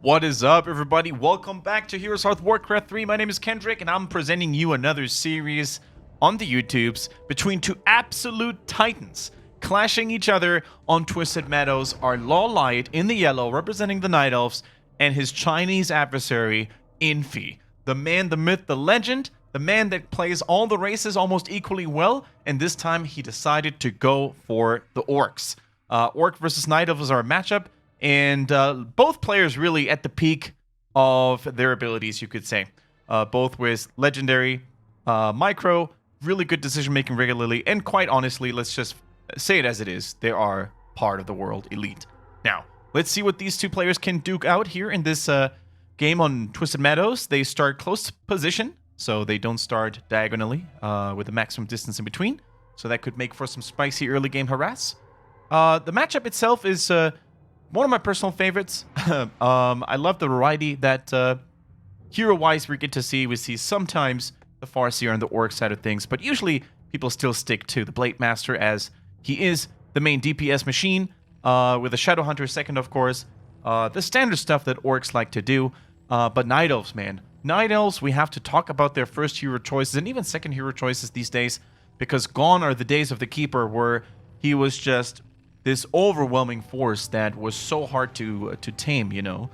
What is up, everybody? Welcome back to HeroesHearth Warcraft 3. My name is Kendric, and I'm presenting you another series on the YouTubes between two absolute titans clashing each other on Twisted Meadows. Our LawLiet in the yellow, representing the Night Elves, and his Chinese adversary, Infi. The man, the myth, the legend, the man that plays all the races almost equally well, and this time he decided to go for the Orcs. Orc versus Night Elves is our matchup. And both players really at the peak of their abilities, you could say. Both with legendary, micro, really good decision-making regularly, and quite honestly, let's just say it as it is, they are part of the world elite. Now, let's see what these two players can duke out here in this game on Twisted Meadows. They start close position, so they don't start diagonally with a maximum distance in between. So that could make for some spicy early game harass. The matchup itself is... one of my personal favorites. I love the variety that hero-wise we get to see. We see sometimes the Farseer on the Orc side of things, but usually people still stick to the Blade Master as he is the main DPS machine, with a Shadow Hunter second, of course. The standard stuff that Orcs like to do. But Night Elves, man. Night Elves, we have to talk about their first hero choices and even second hero choices these days, because gone are the days of the Keeper where he was just... this overwhelming force that was so hard to tame, you know.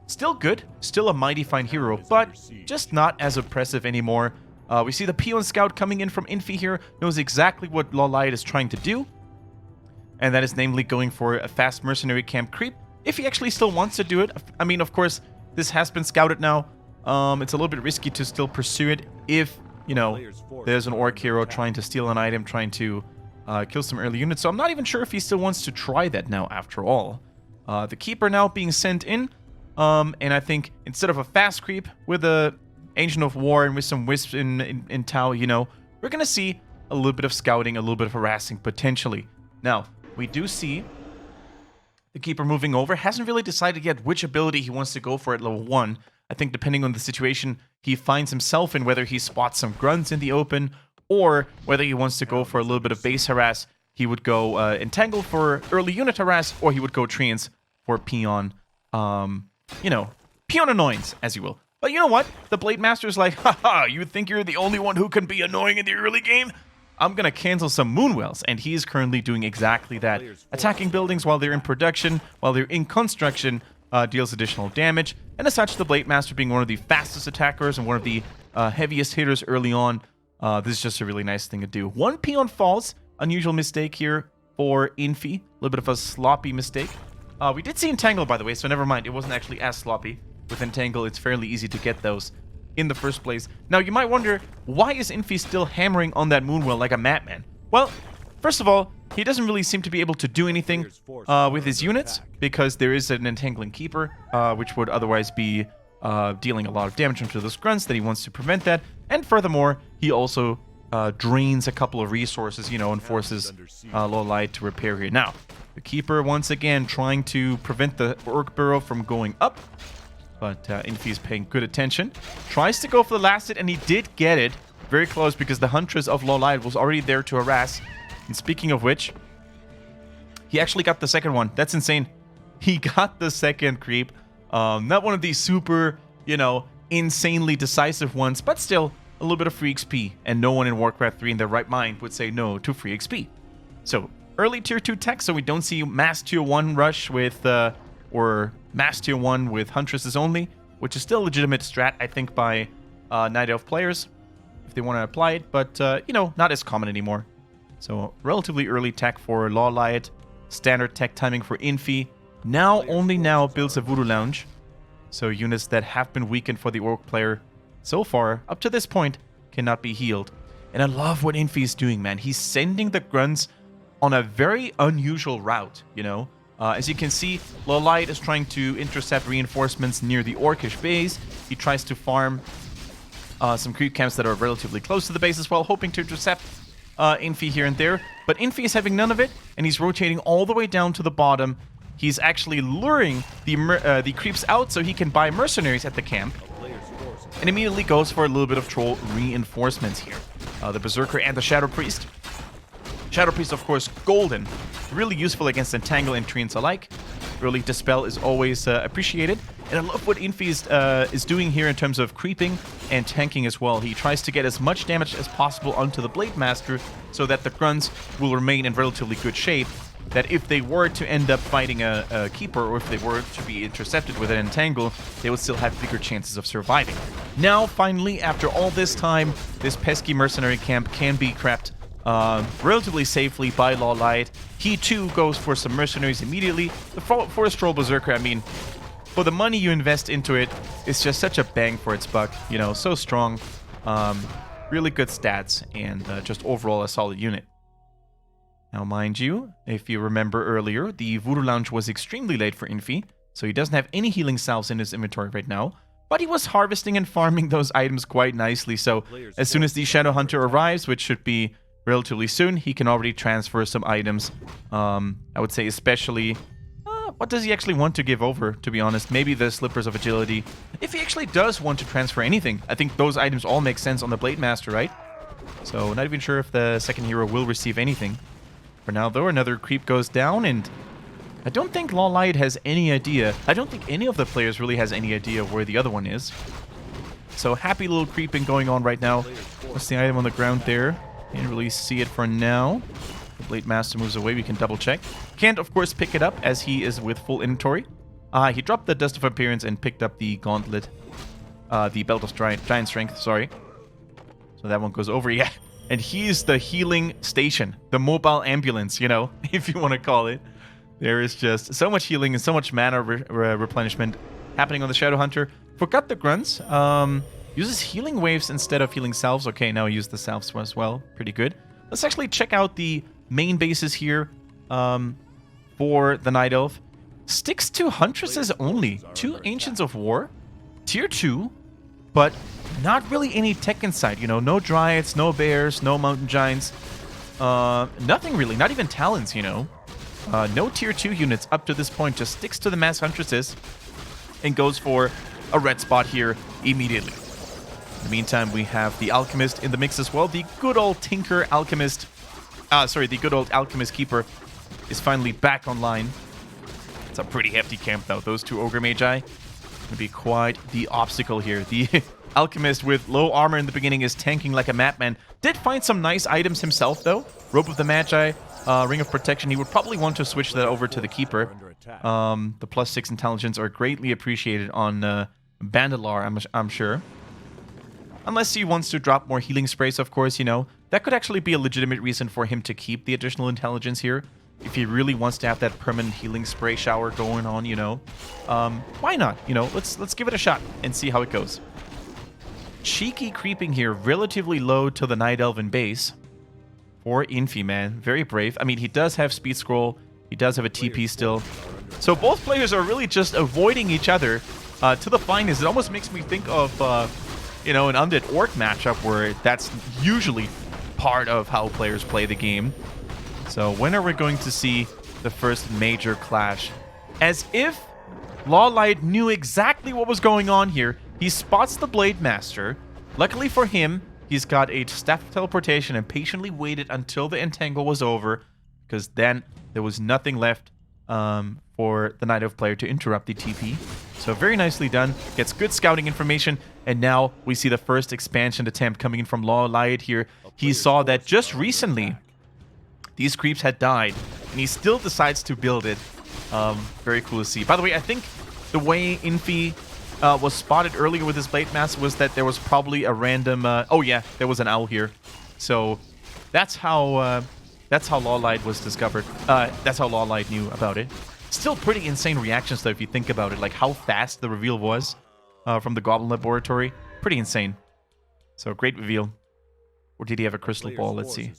Still good, still a mighty fine hero, but just not as oppressive anymore. We see the Peon Scout coming in from Infi here, knows exactly what LawLiet is trying to do, and that is namely going for a fast mercenary camp creep, if he actually still wants to do it. I mean, of course, this has been scouted now. It's a little bit risky to still pursue it if, you know, there's an Orc hero trying to steal an item, trying to... kill some early units, so I'm not even sure if he still wants to try that now after all. The Keeper now being sent in, and I think instead of a fast creep with a Ancient of War and with some Wisp in Tau, you know, we're going to see a little bit of scouting, a little bit of harassing potentially. Now, we do see the Keeper moving over, hasn't really decided yet which ability he wants to go for at level 1. I think depending on the situation he finds himself in, whether he spots some grunts in the open, or whether he wants to go for a little bit of base harass, he would go Entangle for early unit harass, or he would go Treants for Peon, you know, Peon annoyance, as you will. But you know what? The Blade Master's like, haha, you think you're the only one who can be annoying in the early game? I'm gonna cancel some Moonwells, and he is currently doing exactly that. Attacking buildings while they're in production, while they're in construction, deals additional damage, and as such, the Blade Master being one of the fastest attackers and one of the heaviest hitters early on, this is just a really nice thing to do. One Peon falls. Unusual mistake here for Infi. A little bit of a sloppy mistake. We did see Entangle, by the way, so never mind. It wasn't actually as sloppy. With Entangle, it's fairly easy to get those in the first place. Now, you might wonder, why is Infi still hammering on that Moonwell like a madman? Well, first of all, he doesn't really seem to be able to do anything with his units, because there is an Entangling Keeper, which would otherwise be dealing a lot of damage into those grunts that he wants to prevent that. And furthermore, he also drains a couple of resources, you know, and forces LawLiet to repair here. Now, the Keeper once again trying to prevent the Orc Burrow from going up, but Infi is paying good attention. Tries to go for the last hit, and he did get it. Very close, because the Huntress of LawLiet was already there to harass. And speaking of which, he actually got the second one. That's insane. He got the second creep. Not one of these super, you know, insanely decisive ones, but still a little bit of free XP, and no one in Warcraft 3 in their right mind would say no to free XP. So, early tier 2 tech, so we don't see mass tier 1 rush with, or mass tier 1 with Huntresses only, which is still a legitimate strat, I think, by Night Elf players, if they want to apply it, but, you know, not as common anymore. So, relatively early tech for LawLiet, standard tech timing for Infi. Now, only now, builds a Voodoo Lounge. So units that have been weakened for the Orc player so far, up to this point, cannot be healed. And I love what Infi is doing, man. He's sending the grunts on a very unusual route, you know. As you can see, LawLiet is trying to intercept reinforcements near the Orcish base. He tries to farm some creep camps that are relatively close to the base as well, hoping to intercept Infi here and there. But Infi is having none of it, and he's rotating all the way down to the bottom. He's actually luring the creeps out so he can buy mercenaries at the camp, and immediately goes for a little bit of troll reinforcements here. The Berserker and the Shadow Priest. Shadow Priest, of course, golden. Really useful against Entangle and Treants alike. Early Dispel is always appreciated. And I love what Infi is doing here in terms of creeping and tanking as well. He tries to get as much damage as possible onto the Blade Master so that the grunts will remain in relatively good shape. That if they were to end up fighting a Keeper, or if they were to be intercepted with an Entangle, they would still have bigger chances of surviving. Now, finally, after all this time, this pesky mercenary camp can be crept relatively safely by LawLiet. He too goes for some mercenaries immediately. The Forest Troll Berserker, I mean, for the money you invest into it, it's just such a bang for its buck. You know, so strong, really good stats, and just overall a solid unit. Now, mind you, if you remember earlier, the Voodoo Lounge was extremely late for Infi, so he doesn't have any healing salves in his inventory right now, but he was harvesting and farming those items quite nicely, so as soon as the Shadow Hunter arrives, which should be relatively soon, he can already transfer some items. I would say especially... what does he actually want to give over, to be honest? Maybe the Slippers of Agility. If he actually does want to transfer anything, I think those items all make sense on the Blade Master, right? So, not even sure if the second hero will receive anything. For now, though, another creep goes down, and I don't think LawLiet has any idea. I don't think any of the players really has any idea where the other one is. So, happy little creeping going on right now. What's the item on the ground there? Can't really see it for now. The Blade Master moves away, we can double check. Can't, of course, pick it up as he is with full inventory. He dropped the Dust of Appearance and picked up the Gauntlet. The Belt of Giant Strength, sorry. So that one goes over, yeah. And he's the healing station. The mobile ambulance, you know, if you want to call it. There is just so much healing and so much mana replenishment happening on the Shadow Hunter. Forgot the grunts. Uses healing waves instead of healing salves. Okay, now he used the salves as well. Pretty good. Let's actually check out the main bases here for the Night Elf. Sticks to Huntresses only. 2 Ancients of War. Tier 2. But not really any tech inside. You know, no Dryads, no Bears, no Mountain Giants. Nothing really. Not even Talons, you know. No Tier 2 units up to this point. Just sticks to the Mass Huntresses and goes for a red spot here immediately. In the meantime, we have the Alchemist in the mix as well. The good old Tinker Alchemist... the good old Alchemist Keeper is finally back online. It's a pretty hefty camp, though. Those 2 Ogre Magi would be quite the obstacle here. The Alchemist with low armor in the beginning is tanking like a madman. Did find some nice items himself, though. Robe of the Magi, Ring of Protection. He would probably want to switch that over to the Keeper. The +6 intelligence are greatly appreciated on Bandalar, I'm sure. Unless he wants to drop more healing sprays, of course, you know. That could actually be a legitimate reason for him to keep the additional intelligence here. If he really wants to have that permanent healing spray shower going on, you know. Why not? You know, let's give it a shot and see how it goes. Cheeky creeping here, relatively low to the Night Elven base. For Infi, man. Very brave. I mean, he does have Speed Scroll. He does have a TP still. So both players are really just avoiding each other to the finest. It almost makes me think of... you know, an Undead Orc matchup where that's usually part of how players play the game. So when are we going to see the first major clash? As if LawLiet knew exactly what was going on here. He spots the Blade Master. Luckily for him, he's got a Staff of Teleportation and patiently waited until the Entangle was over, because then there was nothing left for the Night Elf player to interrupt the TP. So very nicely done. Gets good scouting information. And now we see the first expansion attempt coming in from LawLiet here. He saw that just recently these creeps had died, and he still decides to build it. Very cool to see. By the way, I think the way Infi was spotted earlier with his Blade Master was that there was probably a random... oh yeah, there was an owl here. So that's how LawLiet was discovered. That's how LawLiet knew about it. Still pretty insane reactions, though, if you think about it. Like, how fast the reveal was from the Goblin Laboratory. Pretty insane. So, great reveal. Or did he have a crystal ball? Let's see.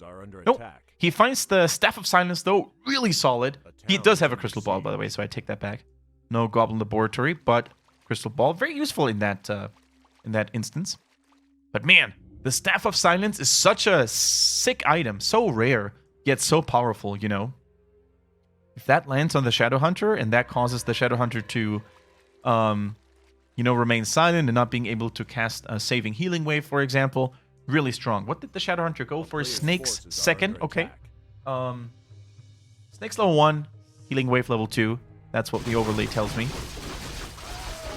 Nope. He finds the Staff of Silence, though. Really solid. He does have a crystal ball, by the way, so I take that back. No Goblin Laboratory, but crystal ball. Very useful in that instance. But, man, the Staff of Silence is such a sick item. So rare, yet so powerful, you know. If that lands on the Shadow Hunter and that causes the Shadow Hunter to, you know, remain silent and not being able to cast a saving healing wave, for example, really strong. What did the Shadow Hunter go for? Snake's second, okay. Snake's level 1, healing wave level 2. That's what the overlay tells me.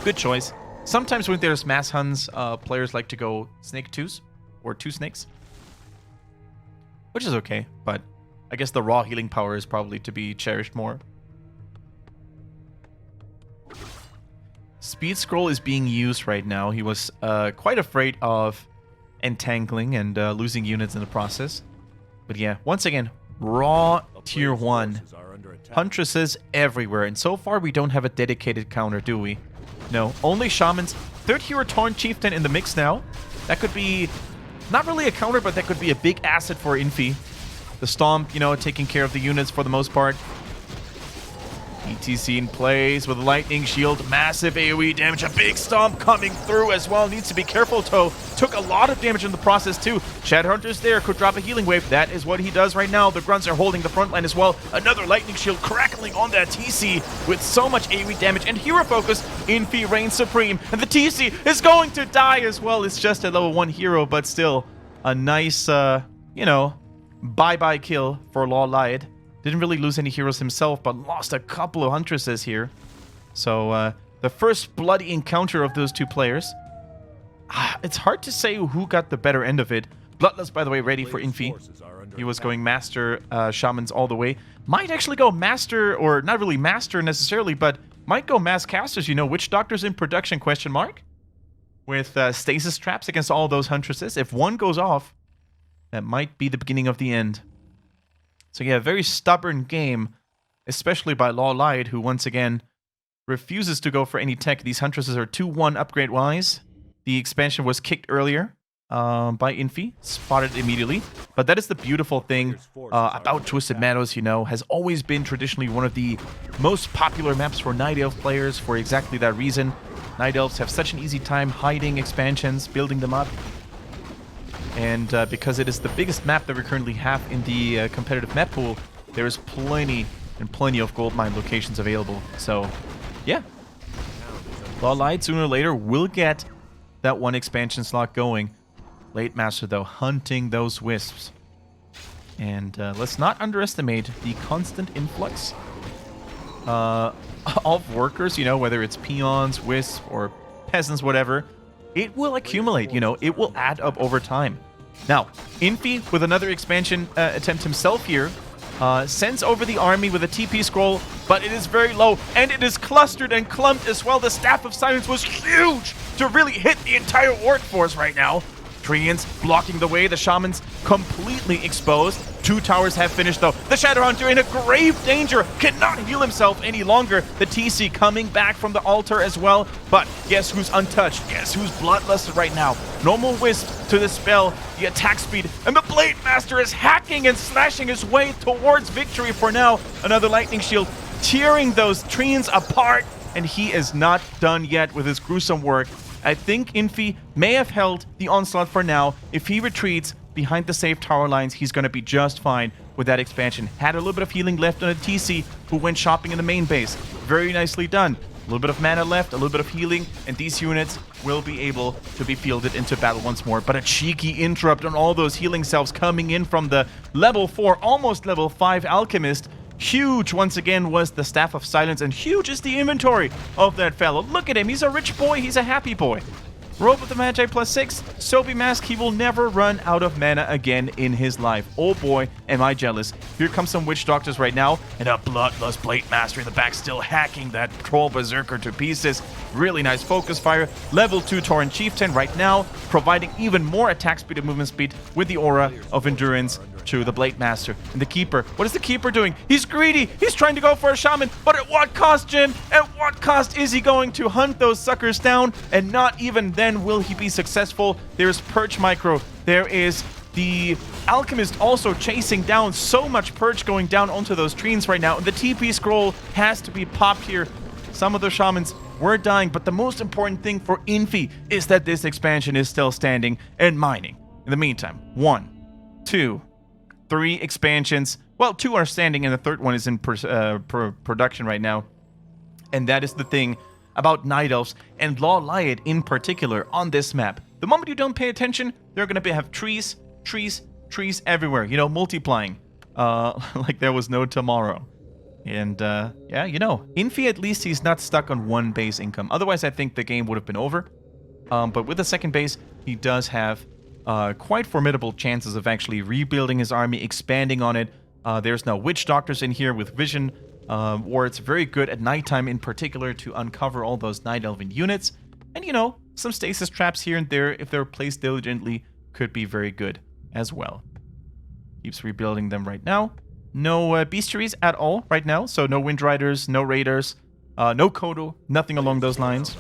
Good choice. Sometimes when there's mass huns, players like to go snake 2s or 2 snakes, which is okay, but I guess the raw healing power is probably to be cherished more. Speed scroll is being used right now. He was quite afraid of entangling and losing units in the process. But yeah, once again, raw tier 1. Huntresses everywhere. And so far, we don't have a dedicated counter, do we? No, only shamans. Third hero Tauren Chieftain in the mix now. That could be not really a counter, but that could be a big asset for Infi. The Stomp, you know, taking care of the units for the most part. ETC in place with a lightning shield, massive AoE damage, a big stomp coming through as well. Needs to be careful, though. Took a lot of damage in the process, too. Shadowhunter's there, could drop a healing wave. That is what he does right now. The Grunts are holding the front line as well. Another lightning shield crackling on that TC with so much AoE damage. And hero focus, Infi reigns supreme. And the TC is going to die as well. It's just a level 1 hero, but still a nice, you know, bye-bye kill for LawLiet. Didn't really lose any heroes himself, but lost a couple of huntresses here. So, the first bloody encounter of those two players. It's hard to say who got the better end of it. Bloodlust, by the way, ready for Infi. He was going Master Shamans all the way. Might actually go Master, or not really Master necessarily, but might go Mass Casters. You know, Witch Doctors in production, question mark? With Stasis Traps against all those huntresses. If one goes off, that might be the beginning of the end. So yeah, very stubborn game, especially by LawLiet, who once again refuses to go for any tech. These huntresses are 2-1 upgrade-wise. The expansion was kicked earlier by Infi, spotted immediately. But that is the beautiful thing about Twisted Meadows, you know, has always been traditionally one of the most popular maps for Night Elf players for exactly that reason. Night Elves have such an easy time hiding expansions, building them up. And because it is the biggest map that we currently have in the competitive map pool, there's plenty and plenty of gold mine locations available. So, yeah. LawLiet sooner or later will get that one expansion slot going. Blade Master, though, hunting those wisps. And let's not underestimate the constant influx of workers, you know, whether it's peons, wisps, or peasants, whatever. It will accumulate, you know, it will add up over time. Now, Infi, with another expansion attempt himself here, sends over the army with a TP scroll, but it is very low, and it is clustered and clumped as well. The Staff of Silence was huge to really hit the entire Orc force right now. Treants blocking the way, the Shamans completely exposed. 2 towers have finished though. The Shadowhunter in a grave danger, cannot heal himself any longer. The TC coming back from the altar as well. But guess who's untouched? Guess who's bloodlusted right now? Normal Wisp to the spell, the attack speed, and the Blade Master is hacking and slashing his way towards victory for now. Another lightning shield tearing those treants apart, and he is not done yet with his gruesome work. I think Infi may have held the onslaught for now. If he retreats behind the safe tower lines, he's going to be just fine with that expansion. Had a little bit of healing left on a TC who went shopping in the main base. Very nicely done. A little bit of mana left, a little bit of healing, and these units will be able to be fielded into battle once more. But a cheeky interrupt on all those healing cells coming in from the level 4, almost level 5 Alchemist. Huge, once again, was the Staff of Silence, and huge is the inventory of that fellow. Look at him. He's a rich boy. He's a happy boy. Robe of the Magi +6. Soapy Mask. He will never run out of mana again in his life. Oh boy, am I jealous. Here comes some Witch Doctors right now, and a Bloodlust Blade Master in the back still hacking that Troll Berserker to pieces. Really nice focus fire. Level 2 Tauren Chieftain right now, providing even more attack speed and movement speed with the aura of endurance to the Blade Master. And the Keeper, what is the Keeper doing? He's greedy. He's trying to go for a Shaman, but at what cost, Jim? At what cost is he going to hunt those suckers down? And not even then will he be successful. There's Perch Micro. There is the Alchemist also chasing down. So much Perch going down onto those trees right now. And the TP scroll has to be popped here. Some of the Shamans were dying, but the most important thing for Infi is that this expansion is still standing and mining. In the meantime, 1, 2, 3 expansions. Well, 2 are standing and the third one is in production right now. And that is the thing about Night Elves and LawLiet in particular on this map. The moment you don't pay attention, they're going to have trees, trees, trees everywhere. You know, multiplying like there was no tomorrow. And, yeah, you know, Infi, at least he's not stuck on one base income. Otherwise, I think the game would have been over. But with the second base, he does have quite formidable chances of actually rebuilding his army, expanding on it. There's now Witch Doctors in here with Vision, or it's very good at nighttime in particular to uncover all those Night Elven units. And, you know, some stasis traps here and there, if they're placed diligently, could be very good as well. Keeps rebuilding them right now. No bestiaries at all right now, so no Wind Riders, no Raiders, no Kodo, nothing along those lines.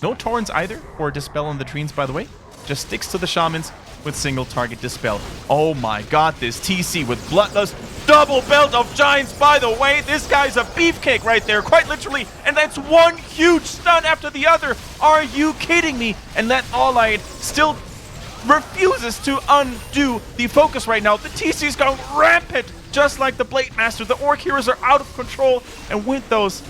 No Torrents either, or Dispel on the Treants, by the way. Just sticks to the Shamans with single target Dispel. Oh my god, this TC with Bloodlust. Double Belt of Giants, by the way. This guy's a beefcake right there, quite literally. And that's one huge stun after the other. Are you kidding me? And that LawLiet still refuses to undo the focus right now. The TC's going rampant, just like the Blade Master. The Orc heroes are out of control, and with those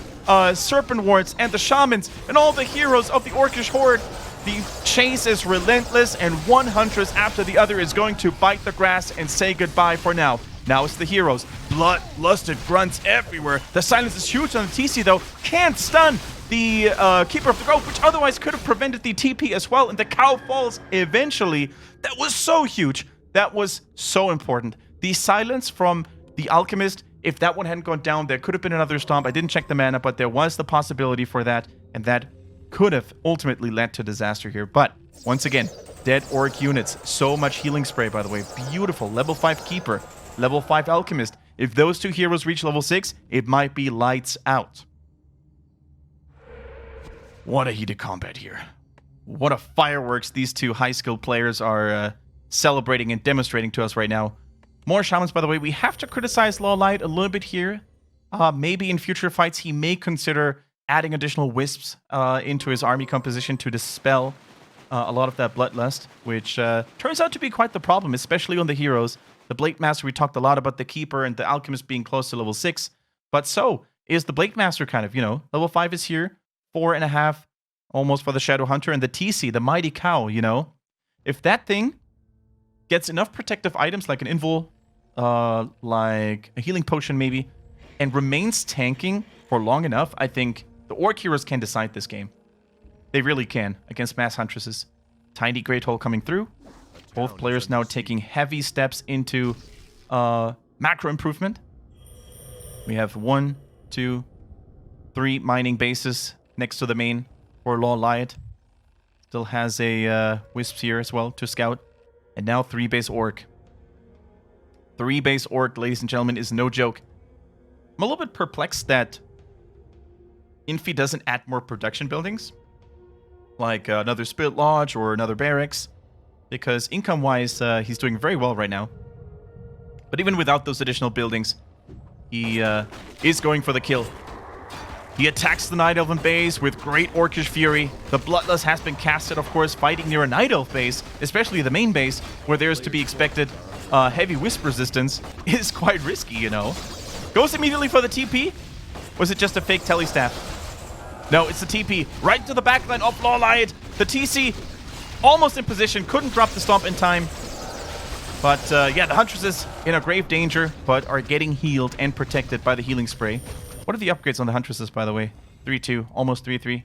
Serpent Wards and the Shamans and all the heroes of the Orcish Horde, the chase is relentless, and one Huntress after the other is going to bite the grass and say goodbye for now. Now it's the heroes. Blood-lusted grunts everywhere. The silence is huge on the TC, though. Can't stun the Keeper of the Grove, which otherwise could have prevented the TP as well, and the cow falls eventually. That was so huge. That was so important. The silence from the Alchemist, if that one hadn't gone down, there could have been another stomp. I didn't check the mana, but there was the possibility for that, and that could have ultimately led to disaster here. But once again, dead Orc units. So much healing spray, by the way. Beautiful. Level 5 Keeper, level 5 Alchemist. If those two heroes reach level 6, it might be lights out. What a heated combat here. What a fireworks these two high-skilled players are celebrating and demonstrating to us right now. More Shamans, by the way. We have to criticize LawLiet a little bit here. Maybe in future fights he may consider adding additional Wisps into his army composition to dispel a lot of that Bloodlust, which turns out to be quite the problem, especially on the heroes. The Blade Master, we talked a lot about the Keeper and the Alchemist being close to level 6, but so is the Blade Master kind of, you know. Level 5 is here, 4.5 almost for the Shadow Hunter, and the TC, the Mighty Cow, you know. If that thing gets enough protective items like an Invul, like a healing potion maybe, and remains tanking for long enough, I think the Orc heroes can decide this game. They really can against Mass Huntresses. Tiny Great Hole coming through. Both players now taking heavy steps into macro improvement. We have 1, 2, 3 mining bases next to the main for LawLiet. Still has a Wisps here as well to scout. And now 3 base Orc. 3 base Orc, ladies and gentlemen, is no joke. I'm a little bit perplexed that Infi doesn't add more production buildings, like another Spirit Lodge or another Barracks, because income-wise, he's doing very well right now. But even without those additional buildings, he is going for the kill. He attacks the Night Elven base with great Orcish Fury. The Bloodlust has been casted, of course, fighting near a Night Elf base, especially the main base, where there is to be expected heavy Wisp resistance, is quite risky, you know. Goes immediately for the TP? Was it just a fake Telestaff? No, it's the TP. Right into the backline of LawLiet. The TC almost in position. Couldn't drop the Stomp in time. But, yeah, the Huntresses in a grave danger, but are getting healed and protected by the healing spray. What are the upgrades on the Huntresses, by the way? 3-2, almost 3-3.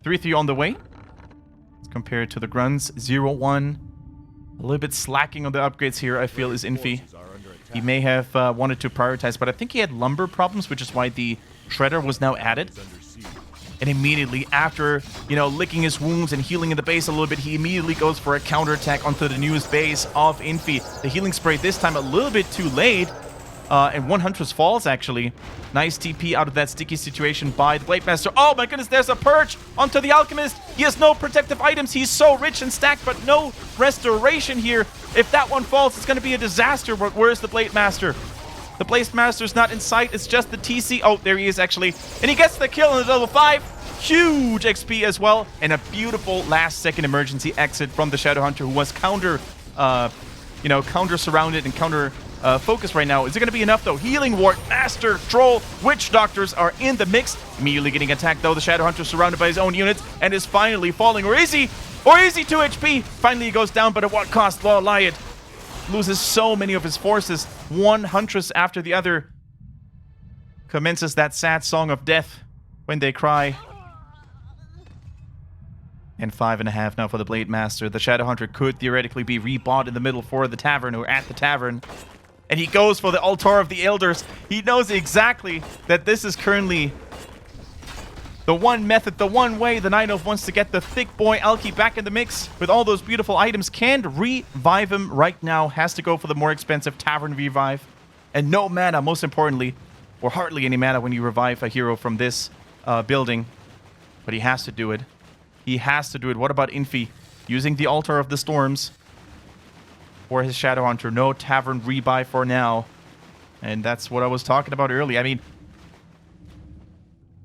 3-3 on the way. Compared to the Grunts, 0-1. A little bit slacking on the upgrades here, I feel, is Infi. He may have wanted to prioritize, but I think he had lumber problems, which is why the Shredder was now added. And immediately after, you know, licking his wounds and healing in the base a little bit, he immediately goes for a counterattack onto the newest base of Infi. The healing spray this time a little bit too late. And 1 Huntress falls, actually. Nice TP out of that sticky situation by the Blade Master. Oh my goodness, there's a Purge onto the Alchemist. He has no protective items. He's so rich and stacked, but no restoration here. If that one falls, it's going to be a disaster. But where's the Blade Master? The Blade Master's not in sight. It's just the TC. Oh, there he is, actually. And he gets the kill on the level 5. Huge XP as well. And a beautiful last-second emergency exit from the Shadow Hunter, who was counter-surrounded and counter... focus right now. Is it going to be enough, though? Healing Ward, Master, Troll, Witch Doctors are in the mix. Immediately getting attacked, though. The Shadow Hunter surrounded by his own units and is finally falling. Or is he? Or is he 2 HP? Finally, he goes down, but at what cost? LawLiet loses so many of his forces. 1 Huntress after the other. commences that sad song of death when they cry. And 5.5 now for the Blade Master. The Shadow Hunter could theoretically be rebought in the middle for the tavern or at the tavern. And he goes for the Altar of the Elders. He knows exactly that this is currently the one method, the one way the Night Elf wants to get the thick boy Alki back in the mix with all those beautiful items. Can't revive him right now. Has to go for the more expensive Tavern Revive. And no mana, most importantly, or hardly any mana when you revive a hero from this building. But he has to do it. He has to do it. What about Infi? Using the Altar of the Storms for his Shadow Hunter. No Tavern Rebuy for now. And that's what I was talking about earlier. I mean,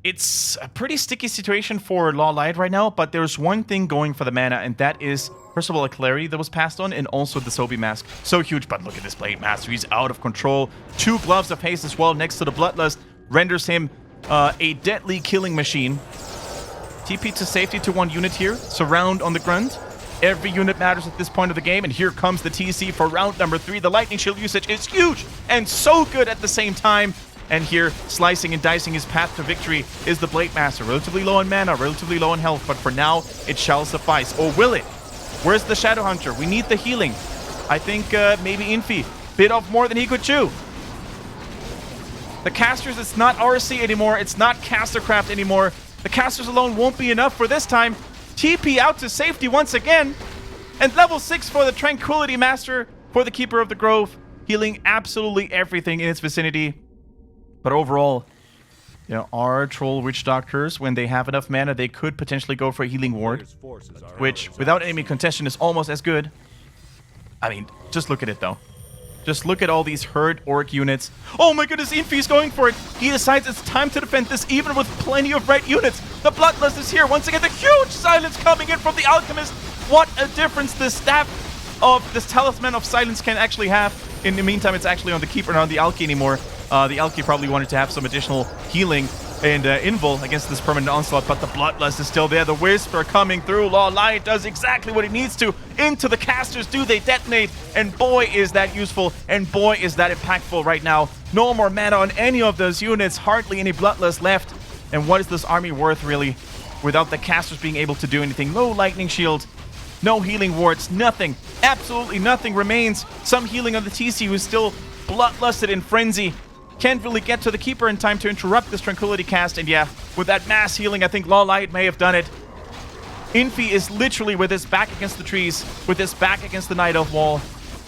it's a pretty sticky situation for LawLiet right now, but there's one thing going for the mana, and that is, first of all, a Clarity that was passed on, and also the Sobi Mask. So huge, but look at this Blade Master. He's out of control. 2 Gloves of Haste as well next to the Bloodlust renders him a deadly killing machine. TP to safety to 1 unit here. Surround on the grunt. Every unit matters at this point of the game, and here comes the TC for round number 3. The Lightning Shield usage is huge and so good at the same time. And here, slicing and dicing his path to victory is the Blade Master. Relatively low in mana, relatively low in health, but for now, it shall suffice. Or will it? Where's the Shadow Hunter? We need the healing. I think maybe Infi bit off more than he could chew. The casters, it's not RC anymore. It's not Castercraft anymore. The casters alone won't be enough for this time. TP out to safety once again. And level 6 for the Tranquility Master for the Keeper of the Grove. Healing absolutely everything in its vicinity. But overall, you know, our Troll Witch Doctors, when they have enough mana, they could potentially go for a Healing Ward, which, without enemy contention, is almost as good. I mean, just look at it, though. Just look at all these hurt Orc units. Oh my goodness, Infi's going for it. He decides it's time to defend this, even with plenty of red units. The Bloodlust is here. Once again, the huge Cylance coming in from the Alchemist. What a difference the staff of this Talisman of Silence can actually have. In the meantime, it's actually on the Keeper, not on the Alki anymore. The Alki probably wanted to have some additional healing and invul against this permanent onslaught, but the Bloodlust is still there. The Whisper coming through. LawLiet does exactly what it needs to. Into the casters do they detonate, and boy is that useful, and boy is that impactful right now. No more mana on any of those units, hardly any Bloodlust left. And what is this army worth, really, without the casters being able to do anything? No Lightning Shield, no Healing Wards, nothing. Absolutely nothing remains. Some healing on the TC who's still Bloodlusted in Frenzy. Can't really get to the Keeper in time to interrupt this Tranquility cast, and yeah, with that mass healing, I think LawLiet may have done it. Infi is literally with his back against the trees, with his back against the Night Elf wall,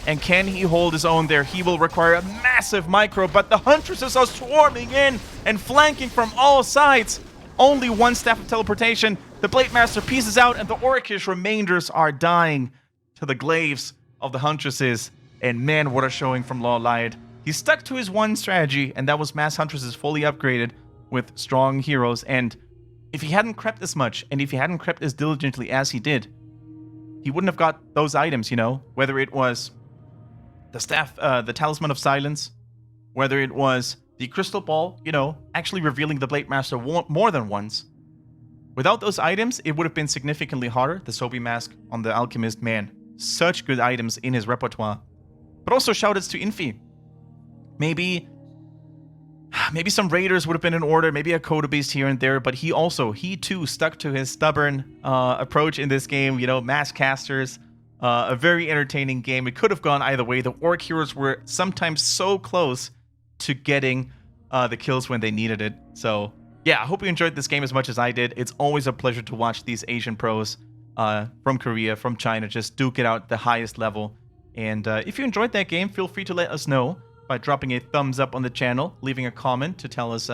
and can he hold his own there? He will require a massive micro, but the Huntresses are swarming in and flanking from all sides. Only 1 Staff of Teleportation. The Blade Master pieces out, and the Orcish remainders are dying to the glaives of the Huntresses. And man, what a showing from LawLiet. He stuck to his one strategy, and that was Mass Huntresses fully upgraded with strong heroes. And if he hadn't crept as much, and if he hadn't crept as diligently as he did, he wouldn't have got those items, you know? Whether it was the staff, the Talisman of Silence, whether it was the Crystal Ball, you know, actually revealing the Blade Master more than once. Without those items, it would have been significantly harder. The Sobi Mask on the Alchemist, man, such good items in his repertoire. But also shoutouts to Infi. Maybe some Raiders would have been in order, maybe a Coda Beast here and there, but he too stuck to his stubborn approach in this game, you know, mass casters, a very entertaining game. It could have gone either way. The Orc heroes were sometimes so close to getting the kills when they needed it. So yeah, I hope you enjoyed this game as much as I did. It's always a pleasure to watch these Asian pros from Korea, from China, just duke it out at the highest level. And if you enjoyed that game, feel free to let us know by dropping a thumbs up on the channel, leaving a comment to tell us,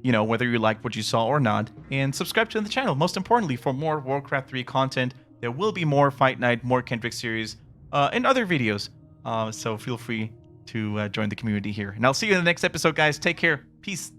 you know, whether you liked what you saw or not, and subscribe to the channel. Most importantly, for more Warcraft 3 content, there will be more Fight Night, more Kendric Series, and other videos. So feel free to join the community here. And I'll see you in the next episode, guys. Take care. Peace.